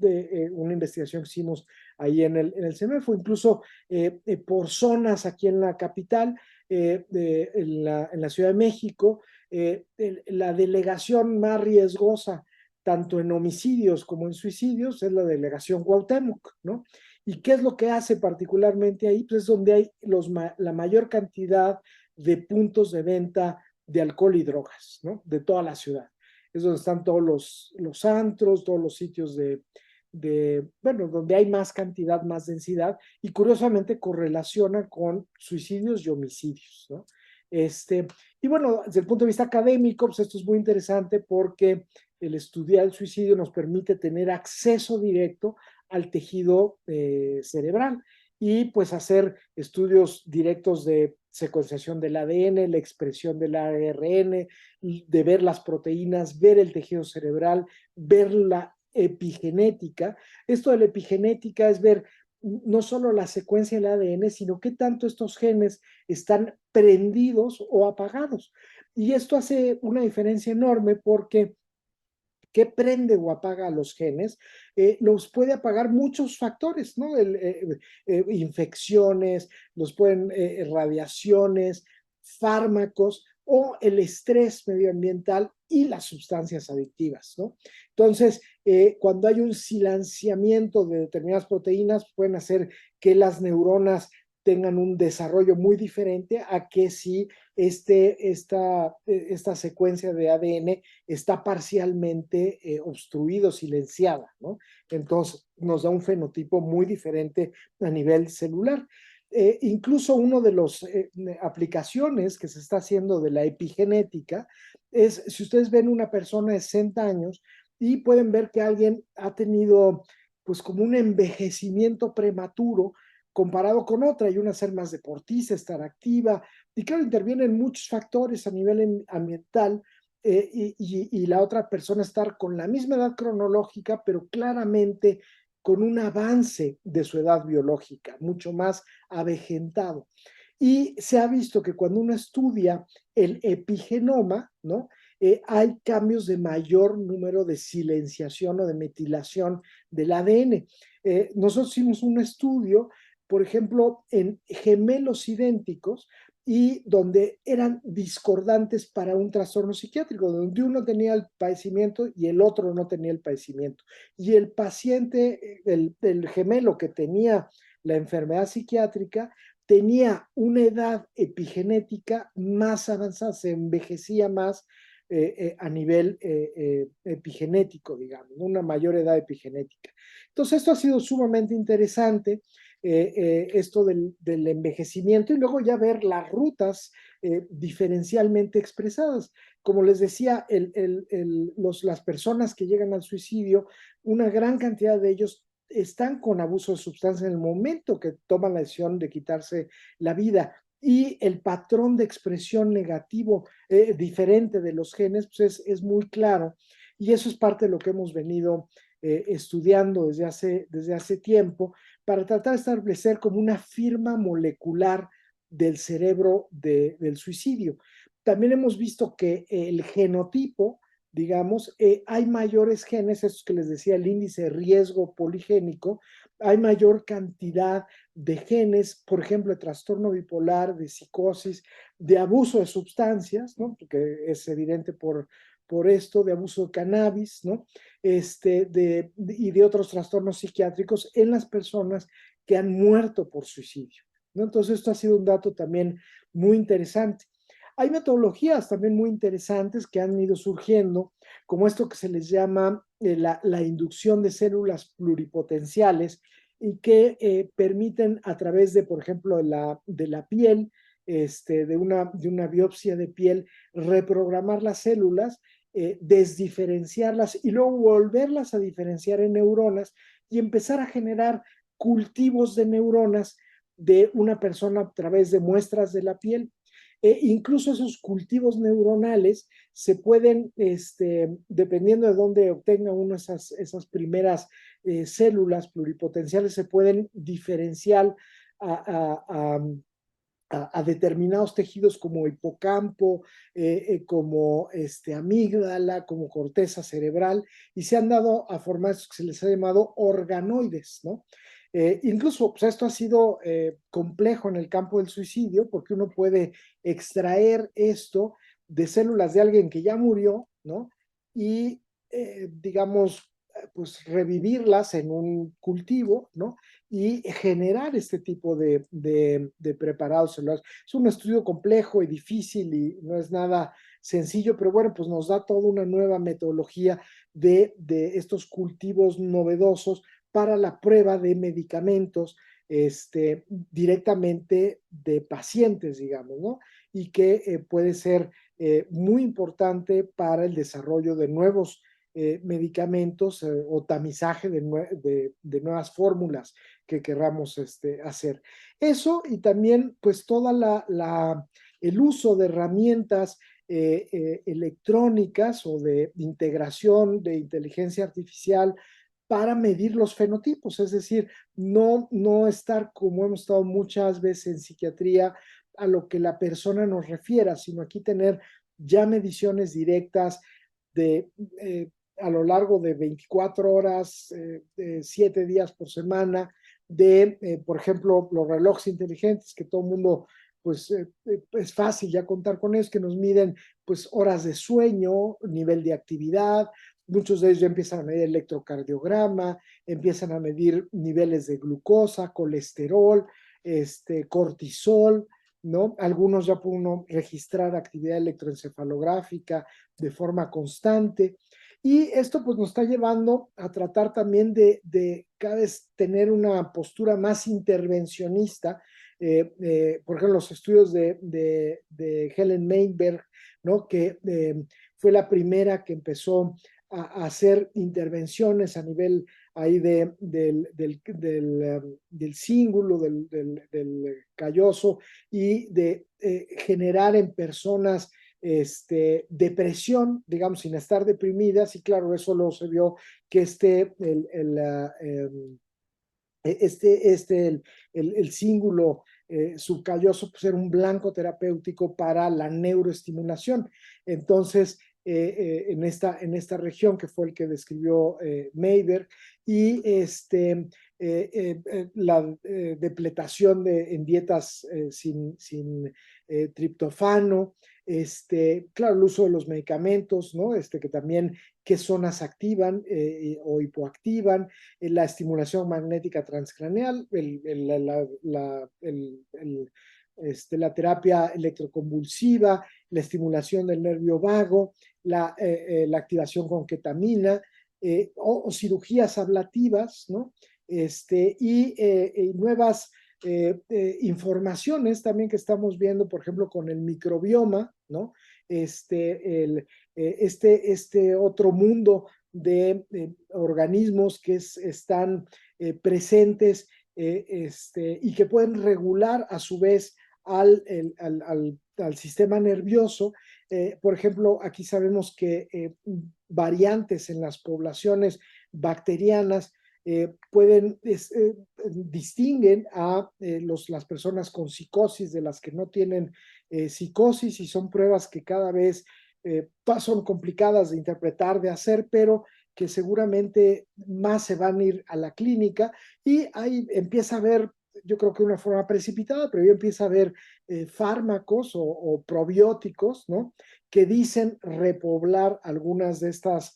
una investigación que hicimos ahí en el CEMEFO, incluso por zonas aquí en la capital, en la Ciudad de México, la delegación más riesgosa, tanto en homicidios como en suicidios, es la delegación Cuauhtémoc, ¿no? ¿Y qué es lo que hace particularmente ahí? Pues es donde hay la mayor cantidad de puntos de venta de alcohol y drogas, ¿no? De toda la ciudad. Es donde están todos los antros, todos los sitios bueno, donde hay más cantidad, más densidad, y curiosamente correlaciona con suicidios y homicidios, ¿no? Y bueno, desde el punto de vista académico, pues esto es muy interesante porque el estudiar el suicidio nos permite tener acceso directo al tejido cerebral, y pues hacer estudios directos de secuenciación del ADN, la expresión del ARN, de ver las proteínas, ver el tejido cerebral, ver epigenética. Esto de la epigenética es ver no solo la secuencia del ADN, sino qué tanto estos genes están prendidos o apagados. Y esto hace una diferencia enorme porque ¿qué prende o apaga a los genes? Los puede apagar muchos factores, ¿no? Infecciones, los pueden radiaciones, fármacos o el estrés medioambiental y las sustancias adictivas, ¿no? Entonces, cuando hay un silenciamiento de determinadas proteínas, pueden hacer que las neuronas tengan un desarrollo muy diferente a que si esta secuencia de ADN está parcialmente obstruido, silenciada, ¿no? Entonces nos da un fenotipo muy diferente a nivel celular. Incluso una de las aplicaciones que se está haciendo de la epigenética es, si ustedes ven una persona de 60 años y pueden ver que alguien ha tenido pues como un envejecimiento prematuro comparado con otra, y una ser más deportista, estar activa, y claro, intervienen muchos factores a nivel ambiental, y la otra persona estar con la misma edad cronológica, pero claramente con un avance de su edad biológica, mucho más avejentado. Y se ha visto que cuando uno estudia el epigenoma, ¿no? Hay cambios de mayor número de silenciación o de metilación del ADN. Nosotros hicimos un estudio, por ejemplo, en gemelos idénticos, y donde eran discordantes para un trastorno psiquiátrico, donde uno tenía el padecimiento y el otro no tenía el padecimiento. Y el paciente, el gemelo que tenía la enfermedad psiquiátrica, tenía una edad epigenética más avanzada, se envejecía más a nivel epigenético, digamos, una mayor edad epigenética. Entonces, esto ha sido sumamente interesante, esto del envejecimiento, y luego ya ver las rutas diferencialmente expresadas. Como les decía, las personas que llegan al suicidio, una gran cantidad de ellos están con abuso de sustancia en el momento que toman la decisión de quitarse la vida, y el patrón de expresión negativo diferente de los genes pues es muy claro, y eso es parte de lo que hemos venido estudiando desde hace tiempo, para tratar de establecer como una firma molecular del cerebro del suicidio. También hemos visto que el genotipo, digamos, hay mayores genes, estos que les decía, el índice de riesgo poligénico, hay mayor cantidad de genes, por ejemplo, de trastorno bipolar, de psicosis, de abuso de sustancias, ¿no? Porque es evidente por esto, de abuso de cannabis, ¿no? Y de otros trastornos psiquiátricos en las personas que han muerto por suicidio, ¿no? Entonces, esto ha sido un dato también muy interesante. Hay metodologías también muy interesantes que han ido surgiendo, como esto que se les llama la inducción de células pluripotenciales, y que permiten a través de, por ejemplo, de la piel, de una biopsia de piel, reprogramar las células, desdiferenciarlas y luego volverlas a diferenciar en neuronas y empezar a generar cultivos de neuronas de una persona a través de muestras de la piel. Incluso esos cultivos neuronales se pueden, dependiendo de dónde obtenga uno esas primeras células pluripotenciales, se pueden diferenciar a, a, a determinados tejidos como hipocampo, como amígdala, como corteza cerebral, y se han dado a formar que se les ha llamado organoides, ¿no? Incluso pues, esto ha sido complejo en el campo del suicidio, porque uno puede extraer esto de células de alguien que ya murió, ¿no? Y, digamos, pues revivirlas en un cultivo, ¿no? Y generar este tipo de preparados celulares. Es un estudio complejo y difícil y no es nada sencillo, pero bueno, pues nos da toda una nueva metodología de estos cultivos novedosos para la prueba de medicamentos directamente de pacientes, digamos, ¿no? Y que puede ser muy importante para el desarrollo de nuevos medicamentos o tamizaje de nuevas fórmulas que querramos hacer. Eso, y también pues toda el uso de herramientas electrónicas o de integración de inteligencia artificial para medir los fenotipos, es decir, no estar como hemos estado muchas veces en psiquiatría a lo que la persona nos refiera, sino aquí tener ya mediciones directas de a lo largo de 24 horas, 7 días por semana, por ejemplo, los relojes inteligentes que todo el mundo, pues es fácil ya contar con ellos, que nos miden pues horas de sueño, nivel de actividad. Muchos de ellos ya empiezan a medir electrocardiograma, empiezan a medir niveles de glucosa, colesterol, cortisol, ¿no? Algunos ya puede uno registrar actividad electroencefalográfica de forma constante. Y esto pues nos está llevando a tratar también de cada vez tener una postura más intervencionista. Por ejemplo, los estudios de Helen Mayberg, ¿no? Que fue la primera que empezó a hacer intervenciones a nivel ahí del cíngulo, del calloso, y de generar en personas depresión, digamos, sin estar deprimidas, y claro, eso lo se vio que el cíngulo subcalloso pues era un blanco terapéutico para la neuroestimulación. Entonces, en esta región que fue el que describió Mayberg, y la depletación en dietas sin triptofano, claro, el uso de los medicamentos, ¿no? Que también qué zonas activan o hipoactivan, la estimulación magnética transcraneal, la terapia electroconvulsiva, la estimulación del nervio vago, la activación con ketamina, o cirugías ablativas, ¿no? Y nuevas informaciones también que estamos viendo, por ejemplo, con el microbioma, ¿no? Este otro mundo de organismos que están presentes, y que pueden regular a su vez al sistema nervioso. Por ejemplo, aquí sabemos que variantes en las poblaciones bacterianas distinguen a las personas con psicosis de las que no tienen psicosis, y son pruebas que cada vez son complicadas de interpretar, de hacer, pero que seguramente más se van a ir a la clínica, y ahí empieza a haber, yo creo que de una forma precipitada, pero ya empieza a haber fármacos o probióticos, ¿no? Que dicen repoblar algunas de estas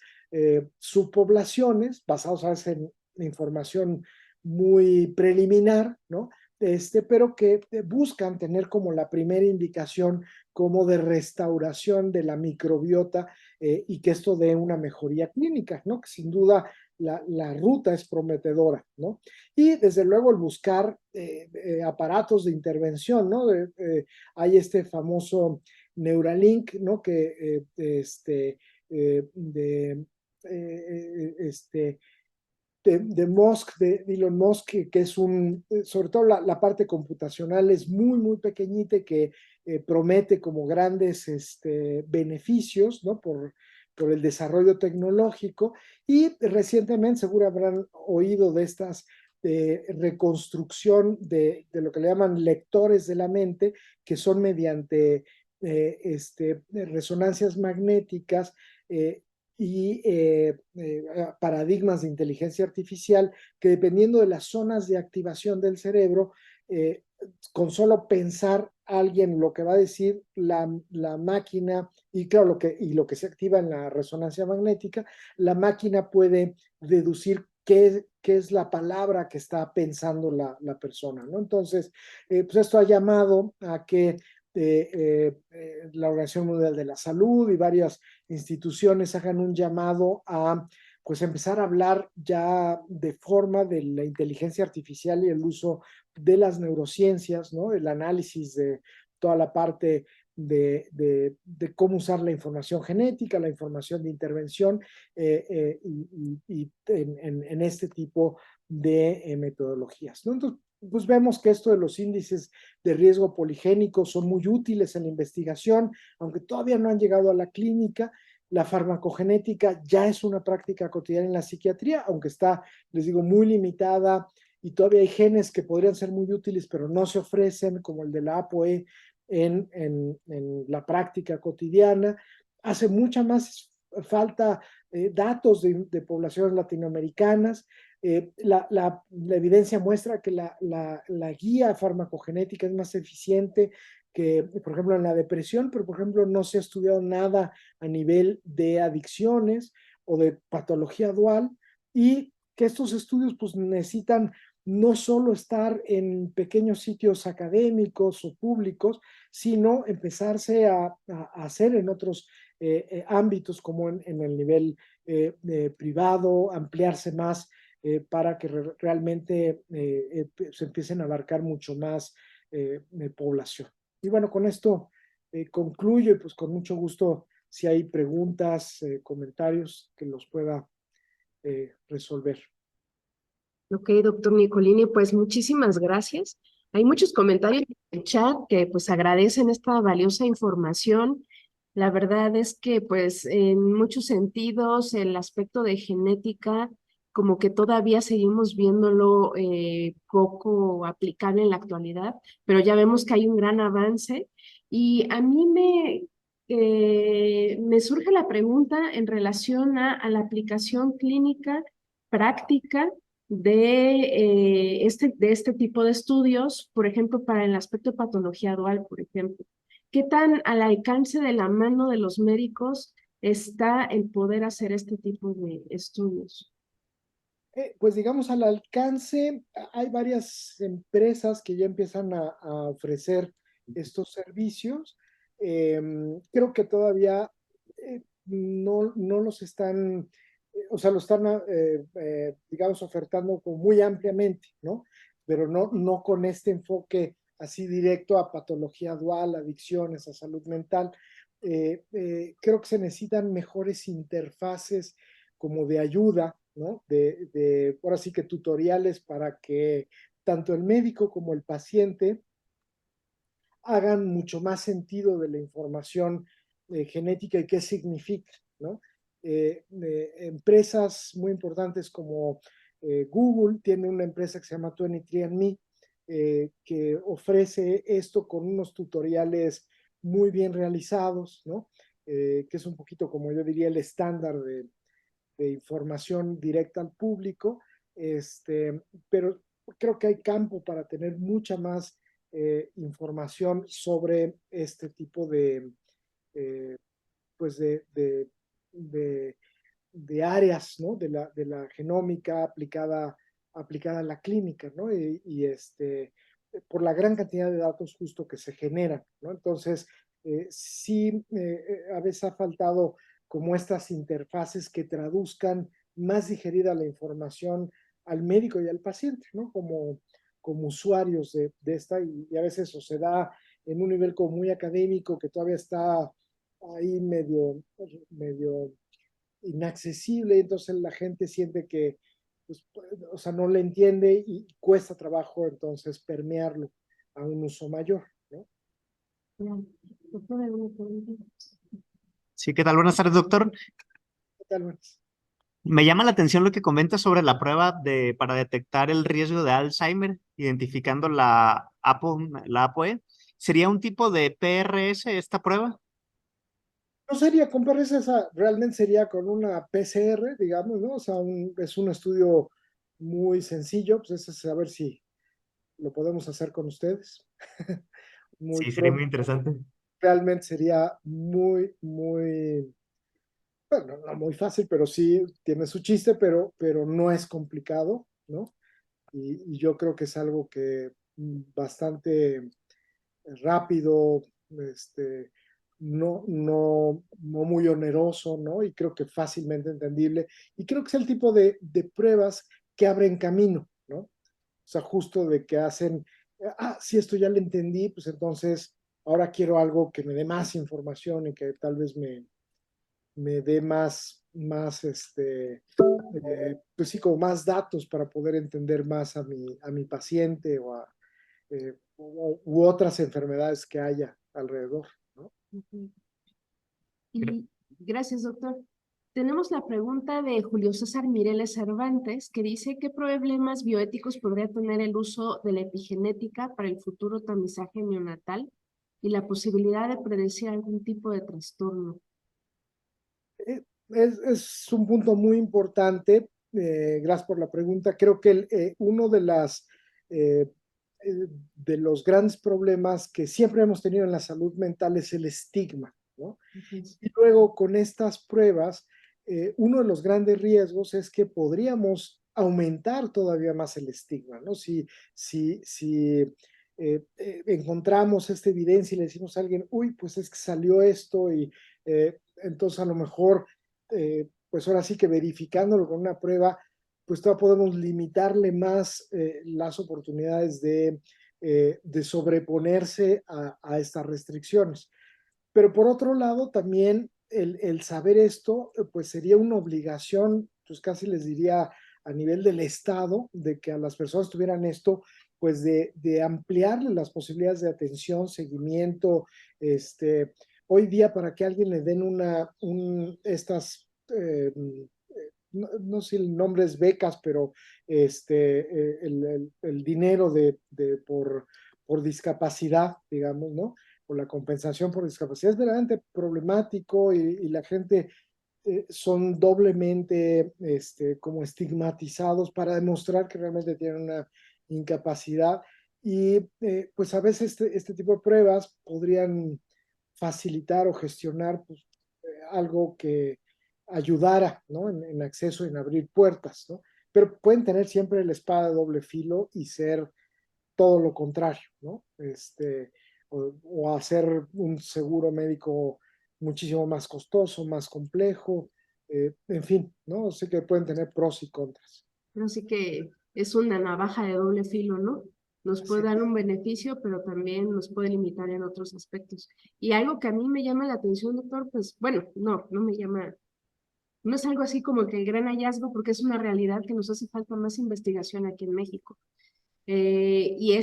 subpoblaciones, basados a veces en información muy preliminar, ¿no? Pero que buscan tener como la primera indicación como de restauración de la microbiota, y que esto dé una mejoría clínica, ¿no? Que sin duda la ruta es prometedora, ¿no? Y desde luego el buscar aparatos de intervención, ¿no? Hay este famoso Neuralink, ¿no? Que de Musk, de Elon Musk, que es sobre todo la parte computacional es muy, muy pequeñita, y que promete como grandes beneficios, ¿no? Por el desarrollo tecnológico. Y recientemente seguro habrán oído de estas reconstrucción de lo que le llaman lectores de la mente, que son mediante resonancias magnéticas, y paradigmas de inteligencia artificial, que dependiendo de las zonas de activación del cerebro, con solo pensar alguien lo que va a decir la máquina, y claro, lo que se activa en la resonancia magnética, la máquina puede deducir qué es la palabra que está pensando la persona, ¿no? Entonces, pues esto ha llamado a que la Organización Mundial de la Salud y varias instituciones hagan un llamado a pues empezar a hablar ya de forma de la inteligencia artificial y el uso de las neurociencias, ¿no? El análisis de toda la parte de cómo usar la información genética, la información de intervención, y en este tipo de metodologías, ¿no? Entonces, pues vemos que esto de los índices de riesgo poligénico son muy útiles en la investigación, aunque todavía no han llegado a la clínica. La farmacogenética ya es una práctica cotidiana en la psiquiatría, aunque está, les digo, muy limitada y todavía hay genes que podrían ser muy útiles, pero no se ofrecen, como el de la ApoE en la práctica cotidiana. Hace mucha más falta datos de poblaciones latinoamericanas. La evidencia muestra que la guía farmacogenética es más eficiente que, por ejemplo, en la depresión, pero, por ejemplo, no se ha estudiado nada a nivel de adicciones o de patología dual, y que estos estudios pues necesitan no solo estar en pequeños sitios académicos o públicos, sino empezarse a hacer en otros ámbitos como en el nivel privado, ampliarse más para que realmente se empiecen a abarcar mucho más población. Y bueno, con esto concluyo y pues con mucho gusto si hay preguntas, comentarios que los pueda resolver. Ok, doctor Nicolini, pues muchísimas gracias. Hay muchos comentarios en el chat que pues agradecen esta valiosa información. La verdad es que pues en muchos sentidos el aspecto de genética como que todavía seguimos viéndolo poco aplicable en la actualidad, pero ya vemos que hay un gran avance y a mí me surge la pregunta en relación a la aplicación clínica práctica de este tipo de estudios, por ejemplo, para el aspecto de patología dual, por ejemplo. ¿Qué tan al alcance de la mano de los médicos está el poder hacer este tipo de estudios? Pues digamos al alcance, hay varias empresas que ya empiezan a ofrecer estos servicios. Creo que todavía no los están, o sea, lo están, digamos, ofertando como muy ampliamente, ¿no? Pero no con este enfoque así directo a patología dual, adicciones, a salud mental. Creo que se necesitan mejores interfaces como de ayuda, ¿no? Ahora sí que tutoriales para que tanto el médico como el paciente hagan mucho más sentido de la información genética y qué significa, ¿no? Empresas muy importantes como Google tiene una empresa que se llama 23andMe que ofrece esto con unos tutoriales muy bien realizados, ¿no? Que es un poquito como yo diría el estándar de información directa al público, pero creo que hay campo para tener mucha más información sobre este tipo eh, pues de áreas, ¿no? De la genómica aplicada a la clínica, ¿no? Por la gran cantidad de datos justo que se generan, ¿no? Entonces, sí, a veces ha faltado como estas interfaces que traduzcan más digerida la información al médico y al paciente, ¿no? Como usuarios de esta, y a veces eso se da en un nivel como muy académico que todavía está ahí medio inaccesible, entonces la gente siente que, pues, o sea, no le entiende y cuesta trabajo entonces permearlo a un uso mayor, ¿no? Doctora, ¿alguna pregunta? Sí, ¿qué tal? Buenas tardes, doctor. ¿Qué tal, Luis? Me llama la atención lo que comenta sobre la prueba para detectar el riesgo de Alzheimer, identificando la ApoE. ¿Sería un tipo de PRS esta prueba? No sería con PRS, realmente sería con una PCR, digamos, ¿no? O sea, es un estudio muy sencillo, pues ese es saber si lo podemos hacer con ustedes muy Sí, sería muy pronto. interesante. Realmente sería muy, bueno, no muy fácil, pero sí tiene su chiste, pero no es complicado, ¿no? Y yo creo que es algo que bastante rápido, no muy oneroso, ¿no? Y creo que fácilmente entendible. Y creo que es el tipo de pruebas que abren camino, ¿no? O sea, justo de que hacen, si esto ya lo entendí, pues entonces ahora quiero algo que me dé más información y que tal vez me dé más más pues sí, como más datos para poder entender más a mi paciente u otras enfermedades que haya alrededor, ¿no? Ujú. Creo- Y gracias, doctor. Tenemos la pregunta de Julio César Mireles Cervantes, que dice: ¿qué problemas bioéticos podría tener el uso de la epigenética para el futuro tamizaje neonatal y la posibilidad de predecir algún tipo de trastorno? Es un punto muy importante. Gracias por la pregunta. Creo que uno eh, de los grandes problemas que siempre hemos tenido en la salud mental es el estigma, ¿no? Ujú. Y luego con estas pruebas, uno de los grandes riesgos es que podríamos aumentar todavía más el estigma, ¿no? Si encontramos esta evidencia y le decimos a alguien, uy, pues es que salió esto y entonces a lo mejor, pues ahora sí que verificándolo con una prueba, pues todavía podemos limitarle más las oportunidades de sobreponerse a estas restricciones. Pero por otro lado, también el saber esto, pues sería una obligación, pues casi les diría a nivel del Estado, de que a las personas tuvieran esto, pues de ampliarle las posibilidades de atención, seguimiento, hoy día para que a alguien le den no sé si el nombre es becas, pero el dinero por discapacidad, digamos, ¿no? O la compensación por discapacidad es verdaderamente problemático y la gente son doblemente como estigmatizados para demostrar que realmente tienen una incapacidad y pues a veces este tipo de pruebas podrían facilitar o gestionar pues, algo que ayudara, ¿no? En acceso, en abrir puertas, ¿no? Pero pueden tener siempre la espada de doble filo y ser todo lo contrario, ¿no? O hacer un seguro médico muchísimo más costoso, más complejo, en fin, ¿no? Sé que pueden tener pros y contras. Así que es una navaja de doble filo, ¿no? Nos Así puede dar es. un beneficio, pero también nos puede limitar en otros aspectos. Y algo que a mí me llama la atención, doctor, pues bueno, no me llama, no es algo así como que el gran hallazgo, porque es una realidad que nos hace falta más investigación aquí en México. Y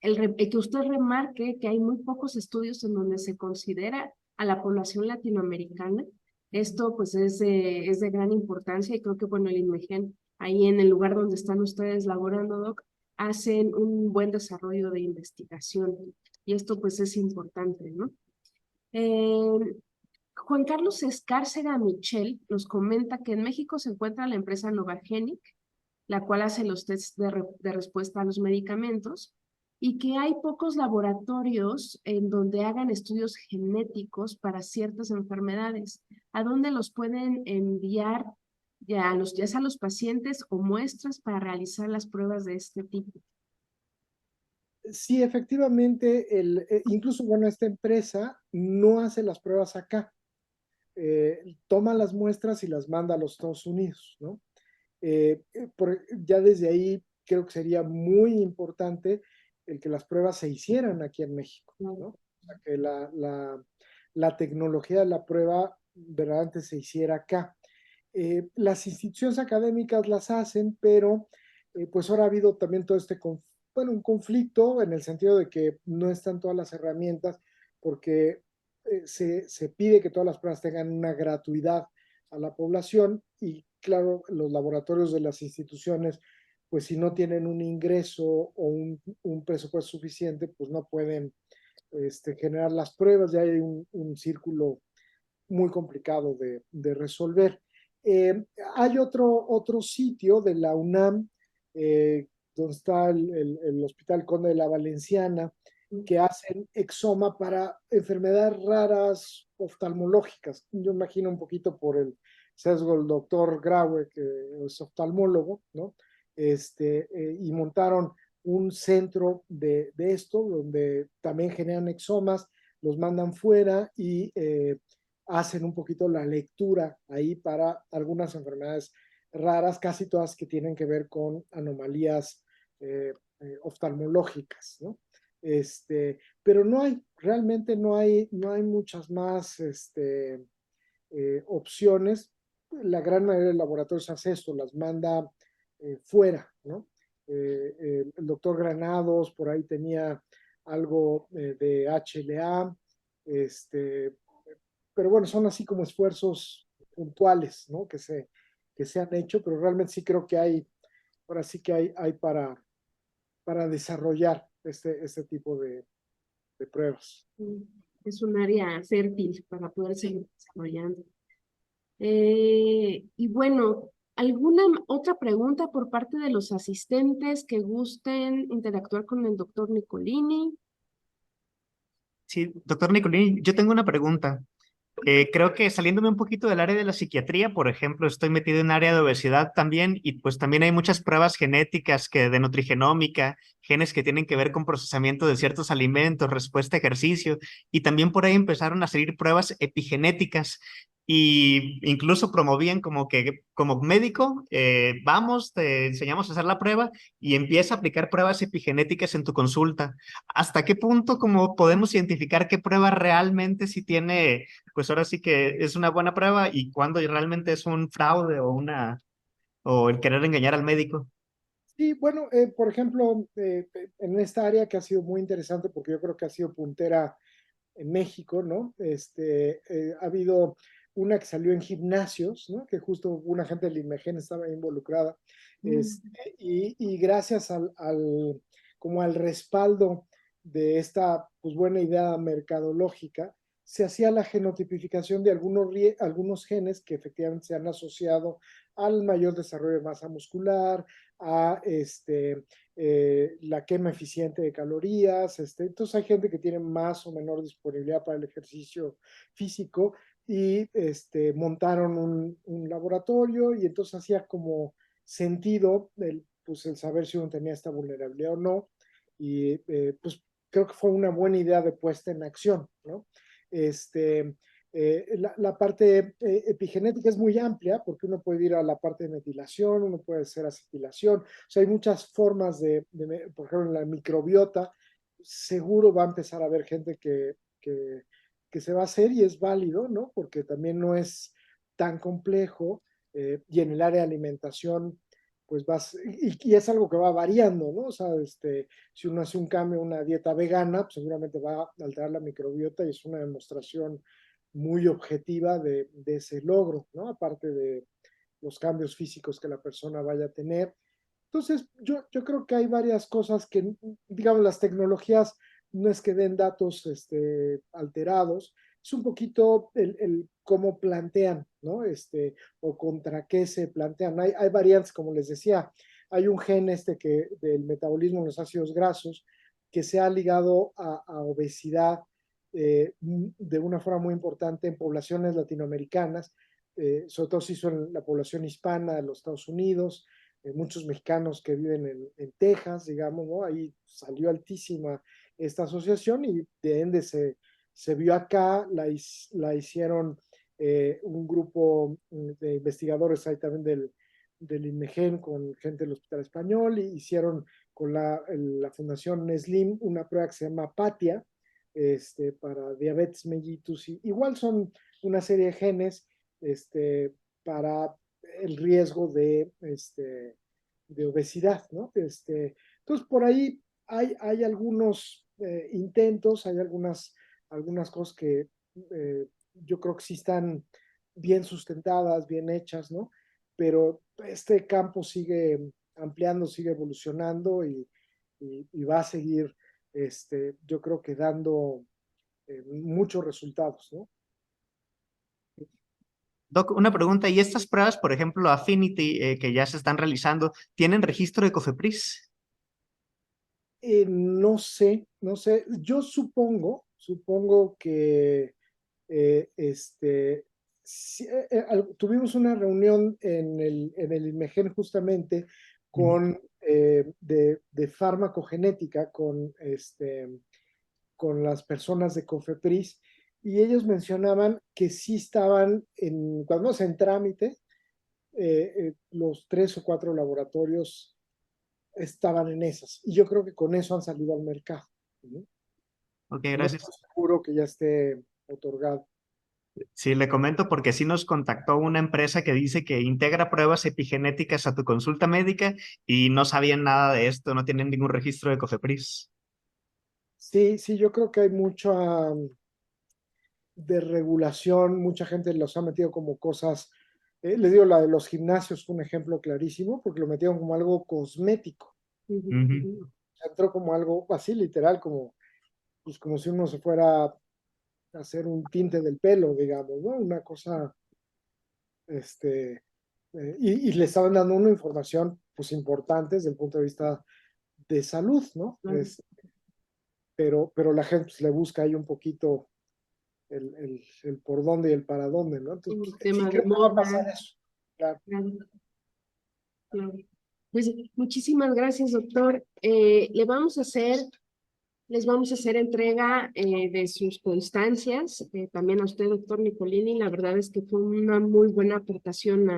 el que usted remarque que hay muy pocos estudios en donde se considera a la población latinoamericana, esto pues es de gran importancia y creo que bueno, el INMEGEN, ahí en el lugar donde están ustedes laborando, Doc, hacen un buen desarrollo de investigación y esto pues es importante, ¿no? Eh, Juan Carlos Escárcega Michel nos comenta que en México se encuentra la empresa Novagenic, la cual hace los tests de respuesta a los medicamentos, y que hay pocos laboratorios en donde hagan estudios genéticos para ciertas enfermedades. ¿A dónde los pueden enviar ya sea a los pacientes o muestras para realizar las pruebas de este tipo? Sí, efectivamente, incluso, bueno, esta empresa no hace las pruebas acá, toma las muestras y las manda a los Estados Unidos, ¿no? Ya desde ahí creo que sería muy importante el que las pruebas se hicieran aquí en México, ¿no? O sea, que la tecnología de la prueba verdaderamente se hiciera acá. Las instituciones académicas las hacen, pero pues ahora ha habido también todo bueno, un conflicto en el sentido de que no están todas las herramientas porque se pide que todas las pruebas tengan una gratuidad a la población y claro, los laboratorios de las instituciones, pues si no tienen un ingreso o un presupuesto suficiente, pues no pueden generar las pruebas, ya hay un círculo muy complicado de resolver. Eh, Hay otro sitio de la UNAM, donde está el Hospital Conde de la Valenciana, que hacen exoma para enfermedades raras oftalmológicas. Yo imagino un poquito por el sesgo del doctor Graue, que es oftalmólogo, ¿no? Y montaron un centro de esto, donde también generan exomas, los mandan fuera y hacen un poquito la lectura ahí para algunas enfermedades raras, casi todas que tienen que ver con anomalías oftalmológicas, ¿no? Pero no hay, realmente no hay muchas más opciones. La gran mayoría de laboratorios hace esto, las manda fuera, ¿no? El doctor Granados por ahí tenía algo de HLA, pero bueno, son así como esfuerzos puntuales, ¿no? Que se han hecho, pero realmente sí creo que ahora sí que hay para desarrollar este tipo de pruebas. Es un área fértil para poder seguir desarrollando. Y bueno, ¿alguna otra pregunta por parte de los asistentes que gusten interactuar con el doctor Nicolini? Sí, doctor Nicolini, yo tengo una pregunta. Creo que saliéndome un poquito del área de la psiquiatría, por ejemplo, estoy metido en área de obesidad también y pues también hay muchas pruebas genéticas que de nutrigenómica, genes que tienen que ver con procesamiento de ciertos alimentos, respuesta a ejercicio y también por ahí empezaron a salir pruebas epigenéticas y incluso promovían como que como médico, vamos, te enseñamos a hacer la prueba y empieza a aplicar pruebas epigenéticas en tu consulta. ¿Hasta qué punto como podemos identificar qué prueba realmente si tiene pues ahora sí que es una buena prueba y cuando realmente es un fraude o el querer engañar al médico? Sí, bueno, por ejemplo, en esta área que ha sido muy interesante porque yo creo que ha sido puntera en México, ¿no? Ha habido una que salió en gimnasios, ¿no? Que justo una gente del INMEGEN estaba involucrada, y gracias como al respaldo de esta pues, buena idea mercadológica, se hacía la genotipificación de algunos genes que efectivamente se han asociado al mayor desarrollo de masa muscular, a la quema eficiente de calorías. Entonces hay gente que tiene más o menor disponibilidad para el ejercicio físico y montaron un laboratorio y entonces hacía como sentido pues el saber si uno tenía esta vulnerabilidad o no. Y pues creo que fue una buena idea de puesta en acción, ¿no? La parte epigenética es muy amplia porque uno puede ir a la parte de metilación, uno puede hacer acetilación, o sea, hay muchas formas por ejemplo, en la microbiota, seguro va a empezar a haber gente que se va a hacer y es válido, ¿no? Porque también no es tan complejo y en el área de alimentación, pues y es algo que va variando, ¿no? O sea, si uno hace un cambio, una dieta vegana, pues seguramente va a alterar la microbiota y es una demostración muy objetiva de ese logro, ¿no? Aparte de los cambios físicos que la persona vaya a tener. Entonces, yo creo que hay varias cosas que, digamos, las tecnologías no es que den datos alterados, es un poquito el cómo plantean, ¿no? O contra qué se plantean. Hay variantes, como les decía, hay un gen del metabolismo de los ácidos grasos que se ha ligado a obesidad de una forma muy importante en poblaciones latinoamericanas, sobre todo se hizo en la población hispana de los Estados Unidos, muchos mexicanos que viven en Texas, digamos, ¿no? Ahí salió altísima esta asociación y de ende se vio acá, la hicieron un grupo de investigadores ahí también del INMEGEN con gente del Hospital Español y hicieron con la Fundación Slim una prueba que se llama PATIA, para diabetes mellitus. Y igual son una serie de genes para el riesgo de obesidad, ¿no? Entonces, por ahí hay algunos intentos, hay algunas cosas que yo creo que sí están bien sustentadas, bien hechas, ¿no? Pero este campo sigue ampliando, sigue evolucionando y va a seguir, yo creo que dando muchos resultados, ¿no? Doc, una pregunta, ¿y estas pruebas, por ejemplo, Affinity, que ya se están realizando, tienen registro de COFEPRIS? No sé, no sé. Yo supongo que tuvimos una reunión en el INMEGEN justamente de farmacogenética con las personas de COFEPRIS y ellos mencionaban que sí estaban cuando en trámite, los 3 o 4 laboratorios estaban en esas. Y yo creo que con eso han salido al mercado, ¿no? Ok, No estoy gracias. seguro que ya esté otorgado. Sí, le comento porque sí nos contactó una empresa que dice que integra pruebas epigenéticas a tu consulta médica y no sabían nada de esto, no tienen ningún registro de COFEPRIS. Sí, sí, yo creo que hay mucha de regulación, mucha gente los ha metido como cosas, les digo, la de los gimnasios fue un ejemplo clarísimo, porque lo metieron como algo cosmético, Ujú. entró como algo así literal, como, pues, como si uno se fuera a hacer un tinte del pelo, digamos, ¿no? Una cosa, este, y le estaban dando una información, pues, importante desde el punto de vista de salud, ¿no? Pero la gente pues, le busca ahí un poquito el por dónde y el para dónde, ¿no? Entonces, El pues, sí tema de creo que va a pasar moda. eso. Claro. Claro, claro. Pues muchísimas gracias, doctor. Les vamos a hacer entrega de sus constancias. También a usted, doctor Nicolini. La verdad es que fue una muy buena aportación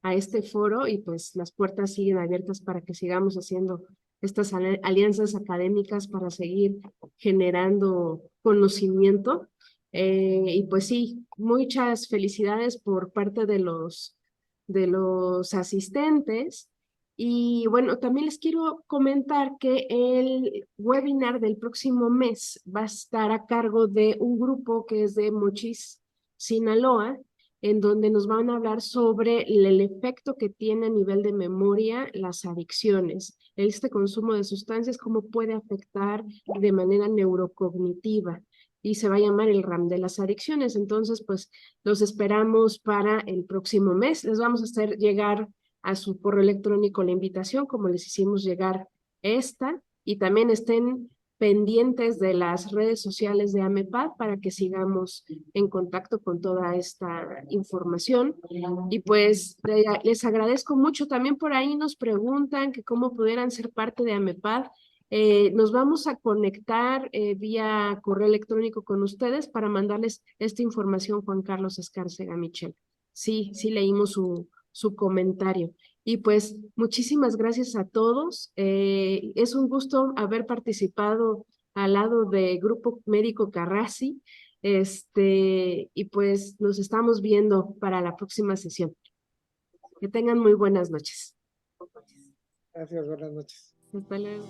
a este foro y pues las puertas siguen abiertas para que sigamos haciendo estas alianzas académicas para seguir generando conocimiento. Y pues sí, muchas felicidades por parte de los asistentes. Y bueno, también les quiero comentar que el webinar del próximo mes va a estar a cargo de un grupo que es de Mochis, Sinaloa, en donde nos van a hablar sobre el efecto que tiene a nivel de memoria las adicciones, este consumo de sustancias, cómo puede afectar de manera neurocognitiva. Y se va a llamar el RAM de las adicciones. Entonces, pues los esperamos para el próximo mes. Les vamos a hacer llegar a su correo electrónico la invitación, como les hicimos llegar esta, y también estén pendientes de las redes sociales de AMEPAD para que sigamos en contacto con toda esta información. Y pues les agradezco mucho. También por ahí nos preguntan que cómo pudieran ser parte de AMEPAD. Nos vamos a conectar vía correo electrónico con ustedes para mandarles esta información, Juan Carlos Escárcega Michel. Sí, sí leímos su comentario. Y pues muchísimas gracias a todos. Es un gusto haber participado al lado de Grupo Médico Carrassi. Y pues nos estamos viendo para la próxima sesión. Que tengan muy buenas noches. Gracias, buenas noches. Hasta luego.